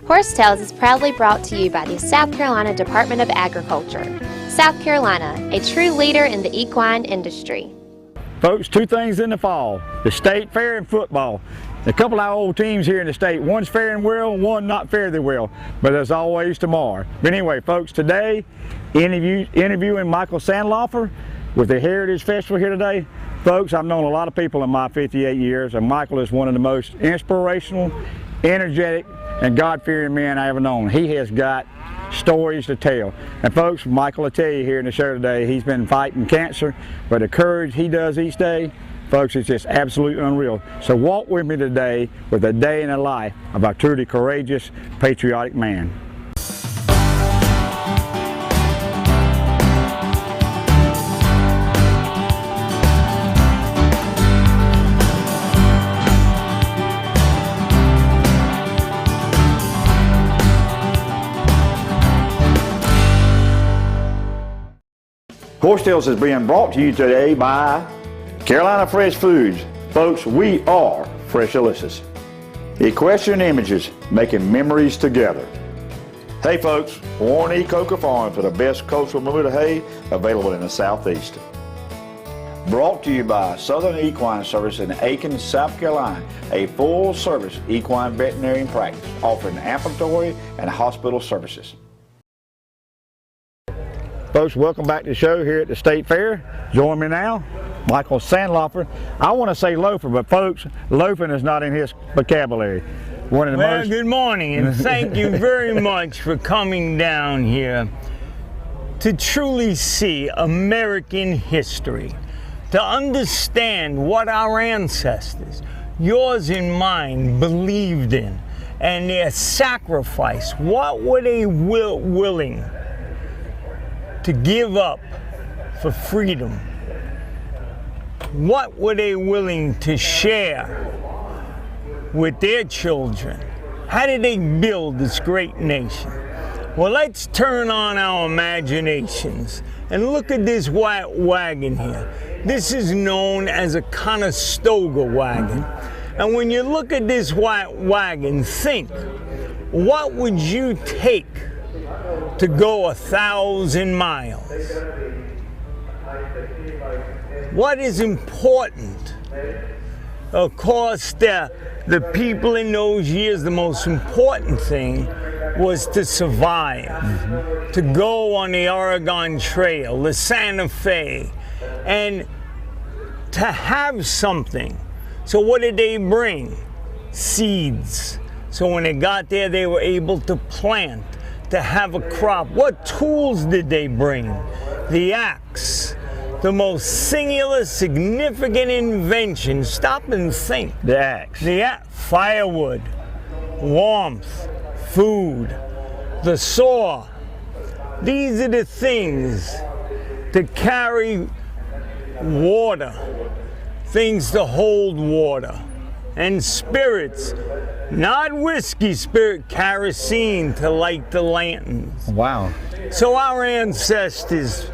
Horsetails is proudly brought to you by the South Carolina Department of Agriculture. South Carolina, a true leader in the equine industry. Folks, two things in the fall, the state fair and football. A couple of our old teams here in the state, one's faring well, one not fairly well, but there's always tomorrow. But anyway, folks, today, interviewing Michael Sandloffer with the Heritage Festival here today. Folks, I've known a lot of people in my 58 years, and Michael is one of the most inspirational, energetic, and God-fearing men I ever known. He has got stories to tell. And folks, Michael will tell you here in the show today, he's been fighting cancer, but the courage he does each day, folks, it's just absolutely unreal. So walk with me today with a day in the life of a truly courageous, patriotic man. Horsetails is being brought to you today by Carolina Fresh Foods. Folks, we are Fresh Delicious. Equestrian Images, making memories together. Hey folks, Warren E. Coker Farm for the best coastal Bermuda hay available in the Southeast. Brought to you by Southern Equine Service in Aiken, South Carolina, a full-service equine veterinarian practice offering ambulatory and hospital services. Folks, welcome back to the show here at the State Fair. Join me now, Michael Sandloffer. I want to say loafer, but folks, loafing is not in his vocabulary. Good morning, and thank you very much for coming down here to truly see American history, to understand what our ancestors, yours and mine, believed in, and their sacrifice. What were they willing to give up for freedom? What were they willing to share with their children? How did they build this great nation? Well, let's turn on our imaginations and look at this white wagon here. This is known as a Conestoga wagon. And when you look at this white wagon, think, what would you take to go 1,000 miles? What is important? Of course, the people in those years, the most important thing was to survive, to go on the Oregon Trail, the Santa Fe, and to have something. So what did they bring? Seeds. So when they got there, they were able to plant, to have a crop. What tools did they bring? The axe, the most singular, significant invention. Stop and think. The axe. The axe. Firewood, warmth, food, the saw. These are the things to carry water, things to hold water, and spirits. Not whiskey, spirit, kerosene to light the lanterns. Wow. So our ancestors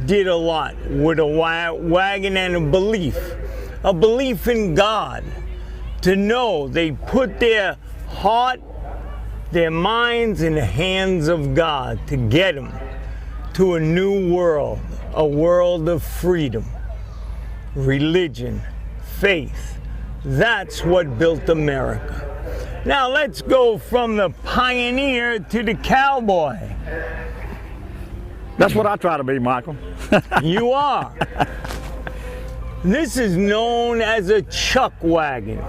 did a lot with a wagon and a belief in God, to know they put their heart, their minds in the hands of God to get them to a new world, a world of freedom, religion, faith. That's what built America. Now let's go from the pioneer to the cowboy. That's what I try to be, Michael. You are. This is known as a chuck wagon,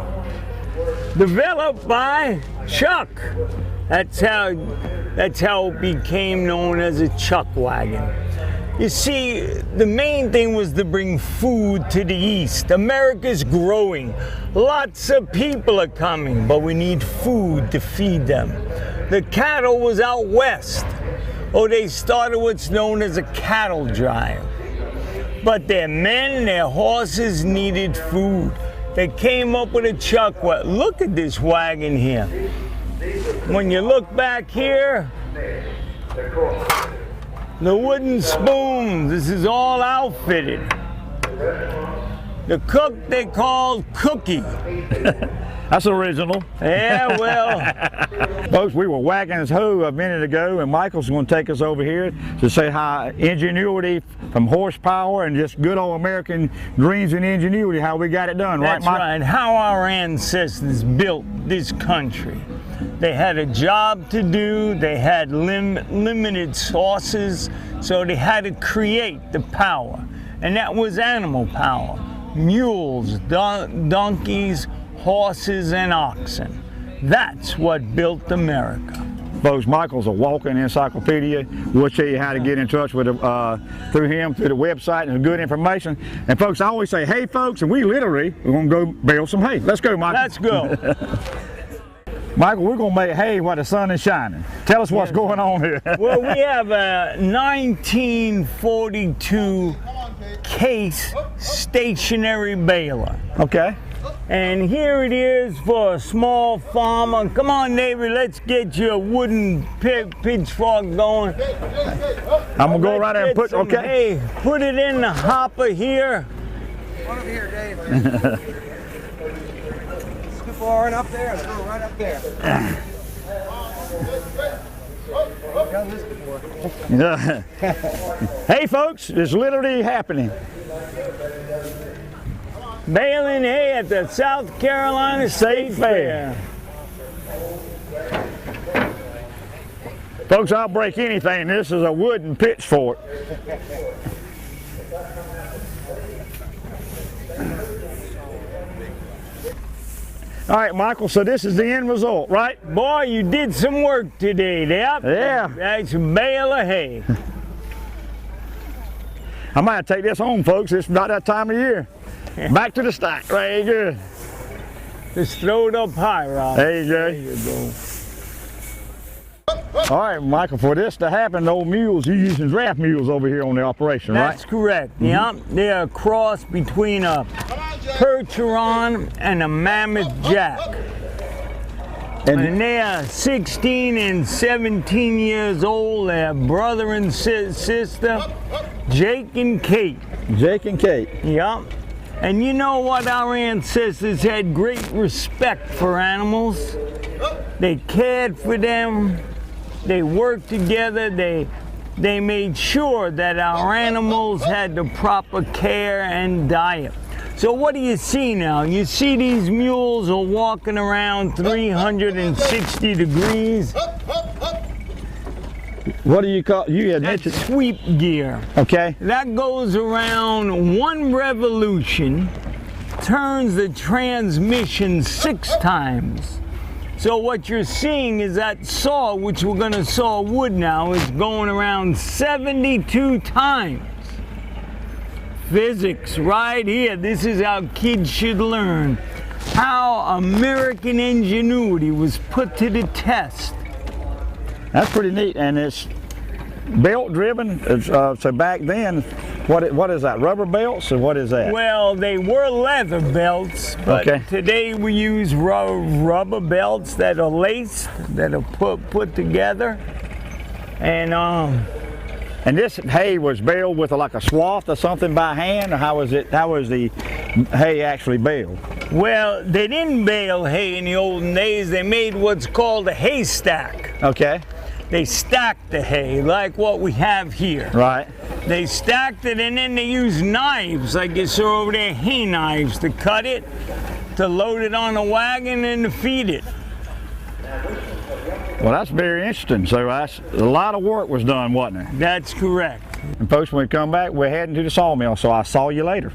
developed by Chuck. That's how it became known as a chuck wagon. You see, the main thing was to bring food to the East. America's growing. Lots of people are coming, but we need food to feed them. The cattle was out west. They started what's known as a cattle drive. But their men, their horses needed food. They came up with a chuck wagon. Look at this wagon here. When you look back here, the wooden spoons, this is all outfitted. The cook they called Cookie. That's original. Yeah, well. Folks, we were wagging his hoe a minute ago, and Michael's going to take us over here to say how ingenuity from horsepower and just good old American dreams and ingenuity, how we got it done, right, That's Michael? right. How our ancestors built this country. They had a job to do. They had limited sources, so they had to create the power, and that was animal power: mules, donkeys, horses, and oxen. That's what built America. Folks, Michael's a walking encyclopedia. We'll show you how to get in touch with him through the website, and good information. And folks, I always say, hey folks, and we're going to go bale some hay. Let's go, Michael. Let's go. Michael, we're going to make hay while the sun is shining. Tell us what's going on here. Well, we have a 1942 Case stationary baler. Okay. And here it is for a small farmer. Come on, neighbor, let's get you a wooden pitchfork going. I'm going to go right there and put, okay. Hey, put it in the hopper here. Come over here, Dave. Scoop far up there and throw it right up there. I've done this before. Hey folks, it's literally happening. Baling hay at the South Carolina State Fair. Folks, I'll break anything. This is a wooden pitchfork. All right, Michael, so this is the end result, right? Boy, you did some work today. Yep. Yeah. That's a bale of hay. I might take this home, folks. It's about that time of year. Back to the stack. Very good. Just throw it up high, Rob. There you go. There you go. All right, Michael, for this to happen, the old mules, you're using draft mules over here on the operation, right? That's correct. Yep. They're a cross between a Percheron and a Mammoth Jack. And they are 16 and 17 years old. They're brother and sister, Jake and Kate. Jake and Kate. Yep. And you know what? Our ancestors had great respect for animals. They cared for them. They worked together. They made sure that our animals had the proper care and diet. So what do you see now? You see these mules are walking around 360 degrees. What do you call, you had That's mentioned, sweep gear. okay. That goes around one revolution, turns the transmission 6 times. So what you're seeing is that saw, which we're going to saw wood now, is going around 72 times. Physics right here. This is how kids should learn how American ingenuity was put to the test. That's pretty neat, and it's belt driven. So back then, what is that? Rubber belts, or what is that? Well, they were leather belts, but Okay. today we use rubber belts that are laced, that are put together, and And this hay was baled with like a swath or something by hand, or how was it? How was the hay actually baled? well, they didn't bale hay in the olden days. They made what's called a haystack. Okay, They stacked the hay like what we have here. right. They stacked it, and then they used knives, like you saw over there, hay knives, to cut it, to load it on a wagon, and to feed it. Well, that's very interesting. So that's a lot of work was done, wasn't it? That's correct. And folks, when we come back, we're heading to the sawmill. So I saw you later.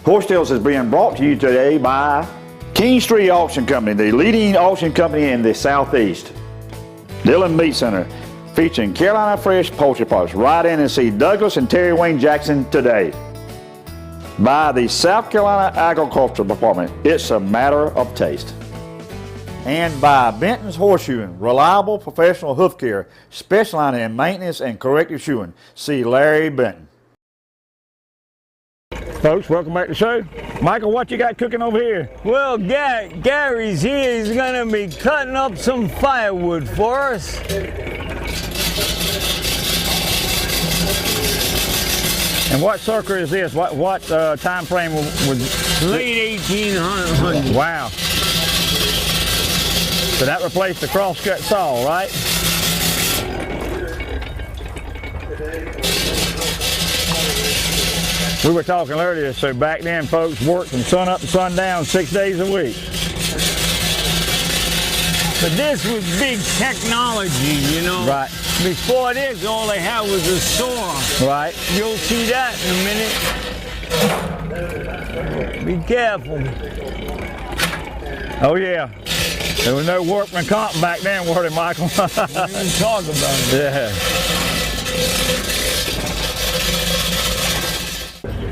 Horse Tales is being brought to you today by King Street Auction Company, the leading auction company in the Southeast. Dillon Meat Center, featuring Carolina fresh poultry products. Ride in and see Douglas and Terry Wayne Jackson today. By the South Carolina Agriculture Department, it's a matter of taste. And by Benton's Horseshoeing, reliable professional hoof care, specializing in maintenance and corrective shoeing. See Larry Benton. Folks, welcome back to the show. Michael, what you got cooking over here? Well, Gary's here. He's going to be cutting up some firewood for us. And what circle is this? What time frame was? Late 1800s. Wow. So that replaced the crosscut saw, right? We were talking earlier, so back then folks worked from sun up to sundown 6 days a week. But this was big technology, you know. Right. Before this, all they had was a saw. Right. You'll see that in a minute. Be careful. Oh yeah. There was no workman comp back then, were there, Michael? We didn't talk about it. Yeah.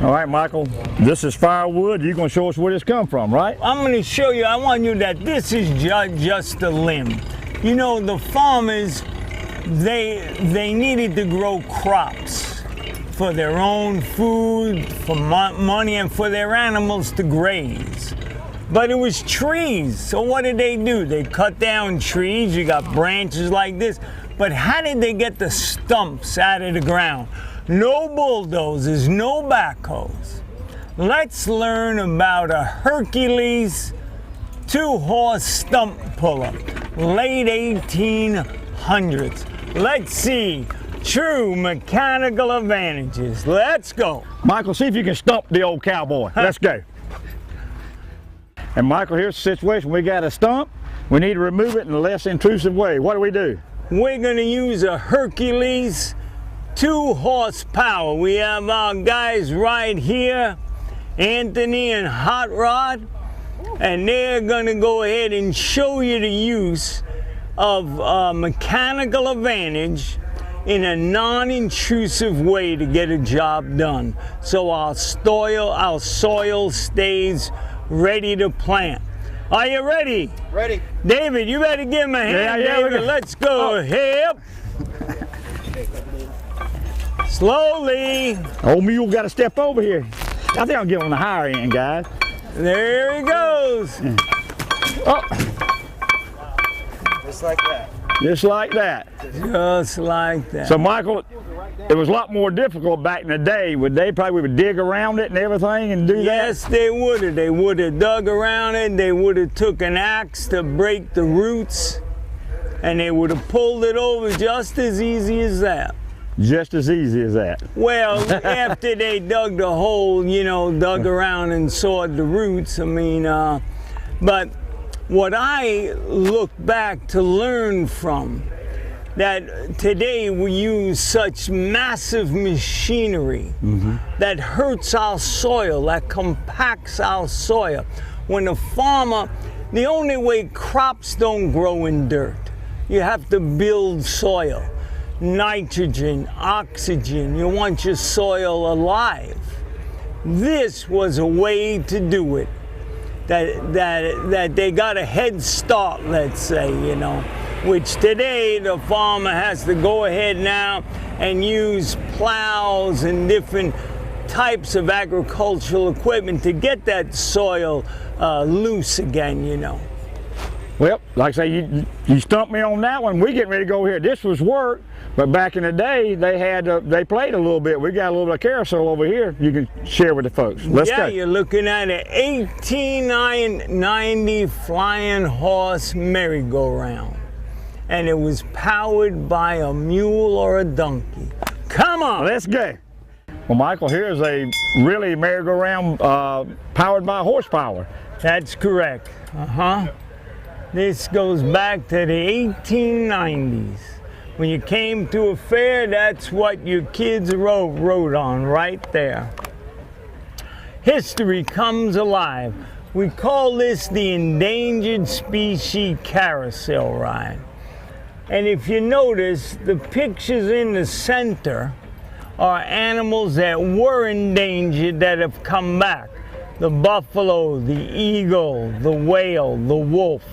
All right, Michael, this is firewood. You're going to show us where this come from, right? I'm going to show you, I want you that this is just a limb. You know, the farmers, they needed to grow crops for their own food, for money, and for their animals to graze. But it was trees, so what did they do? They cut down trees, you got branches like this, but how did they get the stumps out of the ground? No bulldozers, no backhoes. Let's learn about a Hercules 2-horse stump puller, late 1800s. Let's see true mechanical advantages. Let's go. Michael, see if you can stump the old cowboy. Let's go. And Michael, here's the situation. We got a stump. We need to remove it in a less intrusive way. What do we do? We're going to use a Hercules 2 horsepower. We have our guys right here, Anthony and Hot Rod, and they're going to go ahead and show you the use of mechanical advantage in a non-intrusive way to get a job done, so our soil stays ready to plant. Are you ready? Ready. David, you better give him a hand, David. Let's go. Hip. Slowly. Old mule got to step over here. I think I'll get on the higher end, guys. There he goes. Oh, Just like that. just like that. Just like that. So Michael, it was a lot more difficult back in the day. They probably would dig around it and everything and do that? Yes, they would have. They would have dug around it. They would have took an axe to break the roots, and they would have pulled it over just as easy as that. Just as easy as that. Well, after they dug the hole, you know, dug around and sawed the roots, I mean, but what I look back to learn from, that today we use such massive machinery that hurts our soil, that compacts our soil. When a farmer, the only way crops don't grow in dirt, you have to build soil. Nitrogen, oxygen, you want your soil alive. This was a way to do it. That they got a head start, let's say, you know, which today the farmer has to go ahead now and use plows and different types of agricultural equipment to get that soil loose again, you know. Well, like I say, you stumped me on that one. We getting ready to go here. This was work, but back in the day, they played a little bit. We got a little bit of carousel over here you can share with the folks. Let's go. Yeah, you're looking at an 1890 flying horse merry-go-round. And it was powered by a mule or a donkey. Come on! Let's go. Well, Michael, here's a really merry-go-round powered by horsepower. That's correct. This goes back to the 1890s. When you came to a fair, that's what your kids rode on right there. History comes alive. We call this the endangered species carousel ride. And if you notice, the pictures in the center are animals that were endangered that have come back. The buffalo, the eagle, the whale, the wolf.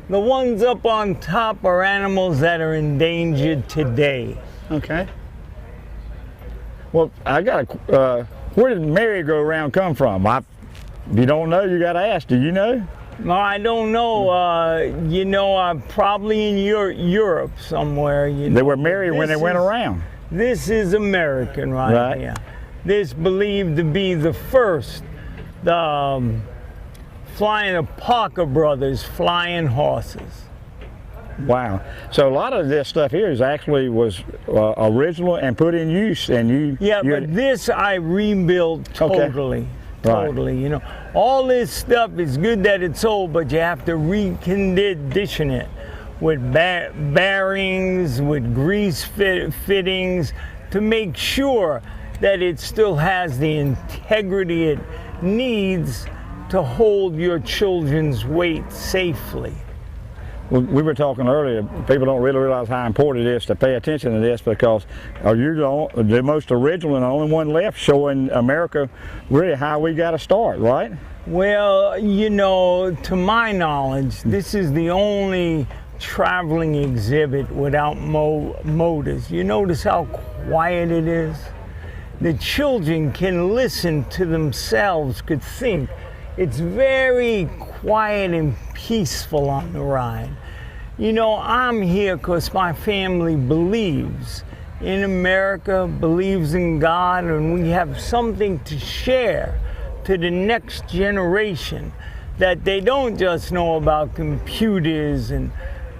The ones up on top are animals that are endangered today. Okay. Well, I got where did merry-go-round come from? If you don't know, you got to ask. Do you know? No, I don't know. You know, I'm probably in Europe somewhere. You know. They were merry when they went around. This is American right here. This believed to be the first. The Parker Brothers flying horses. Wow. So a lot of this stuff here is actually was original and put in use, and you. Yeah, but this I rebuilt totally. Right. Totally. You know, all this stuff is good that it's old, but you have to recondition it with bearings, with grease fittings, to make sure that it still has the integrity it needs to hold your children's weight safely. We were talking earlier, people don't really realize how important it is to pay attention to this, because you're the most original and the only one left showing America really how we got to start, right? Well, you know, to my knowledge, this is the only traveling exhibit without motors. You notice how quiet it is? The children can listen to themselves, could think. It's very quiet and peaceful on the ride. You know, I'm here because my family believes in America, believes in God, and we have something to share to the next generation, that they don't just know about computers and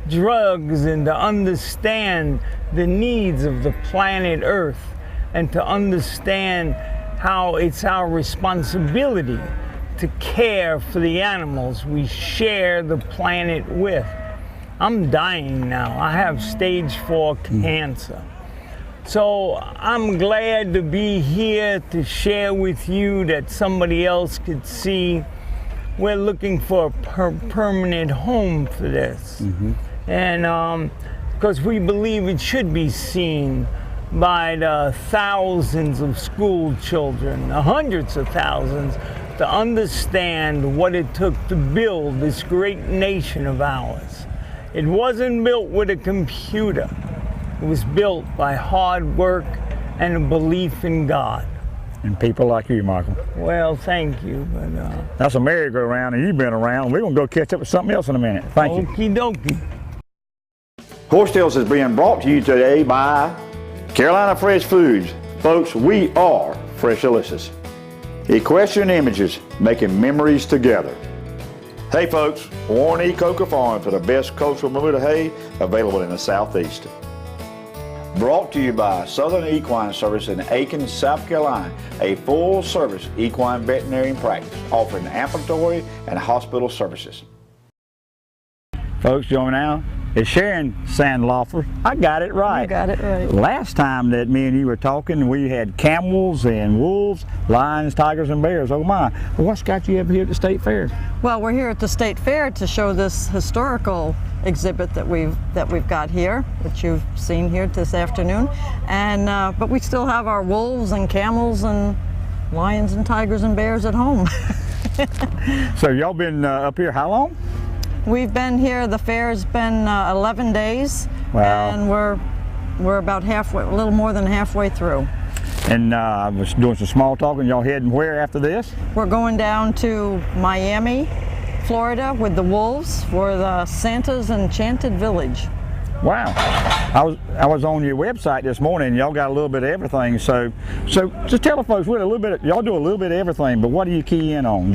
drugs, and to understand the needs of the planet Earth, and to understand how it's our responsibility to care for the animals we share the planet with. I'm dying now. I have stage 4 cancer. So I'm glad to be here to share with you that somebody else could see. We're looking for a permanent home for this. And because we believe it should be seen by the thousands of school children, the hundreds of thousands, to understand what it took to build this great nation of ours. It wasn't built with a computer. It was built by hard work and a belief in God. And people like you, Michael. Well, thank you. But, that's a merry-go-round, and you've been around. We're going to go catch up with something else in a minute. Thank you. Okie dokie. Horsetails is being brought to you today by Carolina Fresh Foods. Folks, we are Fresh Delicious. Equestrian Images, making memories together. Hey folks, Warren E. Coker Farm for the best cultural Bermuda hay available in the Southeast. Brought to you by Southern Equine Service in Aiken, South Carolina, a full-service equine veterinarian practice offering ambulatory and hospital services. Folks, join me now. It's Sharon Sandloffer. I got it right. You got it right. Last time that me and you were talking, we had camels and wolves, lions, tigers, and bears. Oh my! Well, what's got you up here at the State Fair? Well, we're here at the State Fair to show this historical exhibit that we've got here, which you've seen here this afternoon. And but we still have our wolves and camels and lions and tigers and bears at home. So y'all been up here how long? We've been here, the fair's been 11 days, wow. And we're about halfway, a little more than halfway through. And I was doing some small talking. Y'all heading where after this? We're going down to Miami, Florida with the wolves for the Santa's Enchanted Village. Wow. I was on your website this morning, and y'all got a little bit of everything. So just tell the folks, y'all do a little bit of everything, but what do you key in on?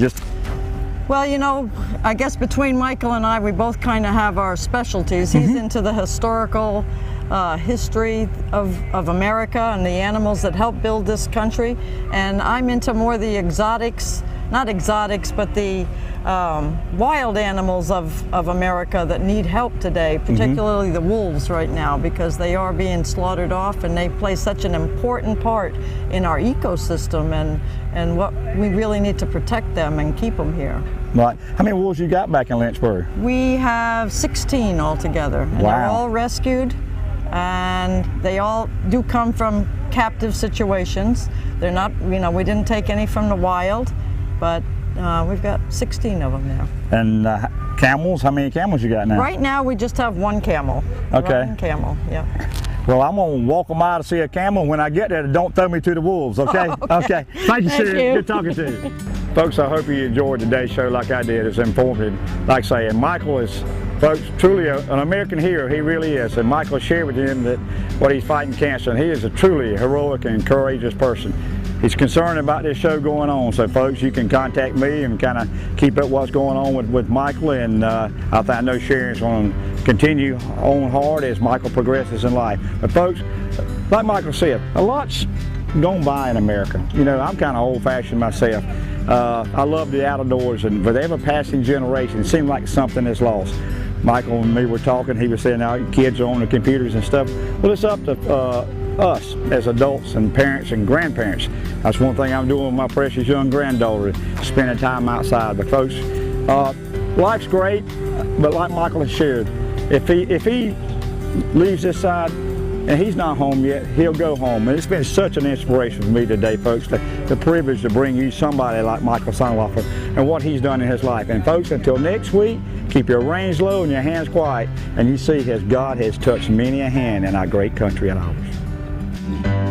Well, you know, I guess between Michael and I, we both kind of have our specialties. He's into the historical history of America and the animals that helped build this country. And I'm into more the exotics, not exotics, but the wild animals of America that need help today, particularly the wolves right now, because they are being slaughtered off and they play such an important part in our ecosystem, and what we really need to protect them and keep them here. Right. How many wolves you got back in Lynchburg? We have 16 altogether, and they're all rescued, and they all do come from captive situations. They're not, you know, we didn't take any from the wild, but we've got 16 of them now. And camels, how many camels you got now? Right now we just have one camel. Okay. One camel, yeah. Well, I'm going to walk a mile to see a camel. When I get there, don't throw me to the wolves, okay? Okay. Thank you, Sharon. Good talking to you. Folks, I hope you enjoyed today's show like I did. It's informative. Like I say, and Michael is, folks, truly an American hero. He really is. And Michael shared with him that what he's fighting cancer, and he is a truly heroic and courageous person. he's concerned about this show going on. So folks, you can contact me and kind of keep up what's going on with Michael, and I know Sharon's going to continue on hard as Michael progresses in life. But folks, like Michael said, a lot's gone by in America. You know, I'm kind of old-fashioned myself. I love the outdoors, and with every passing generation, it seems like something is lost. Michael and me were talking, he was saying now kids are on the computers and stuff. Well, it's up to us as adults and parents and grandparents. That's one thing I'm doing with my precious young granddaughter, spending time outside. But folks, life's great, but like Michael has shared, if he leaves this side and he's not home yet, he'll go home. And it's been such an inspiration for me today, folks, the privilege to bring you somebody like Michael Sonhoeffer and what he's done in his life. And folks, until next week, keep your reins low and your hands quiet, and you see as God has touched many a hand in our great country and ours.